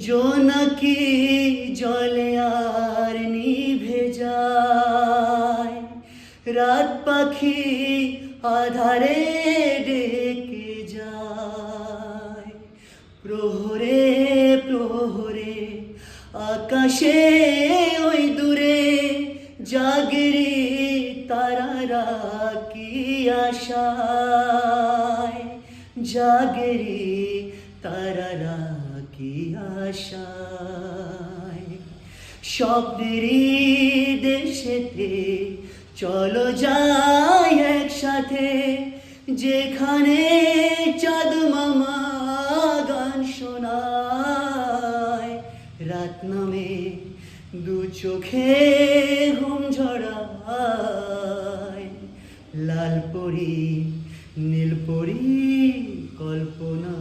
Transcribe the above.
জোনাকি জলে আর নিভে যায়, রাত পাখি আধারে ডেকে যায়। প্রহরে প্রহরে আকাশে ওই দূরে জাগরে তারারা কি আশায়, জাগরে তারারা কি আশায়। স্বপ্নেরই দেশেতে চলো যাই একসাথে, যেখানে চাঁদ মামা গান শোনায়। রাত নামে দু চোখে ঘুম ঝরায়, লাল পরি নীল পরি কল্পনা।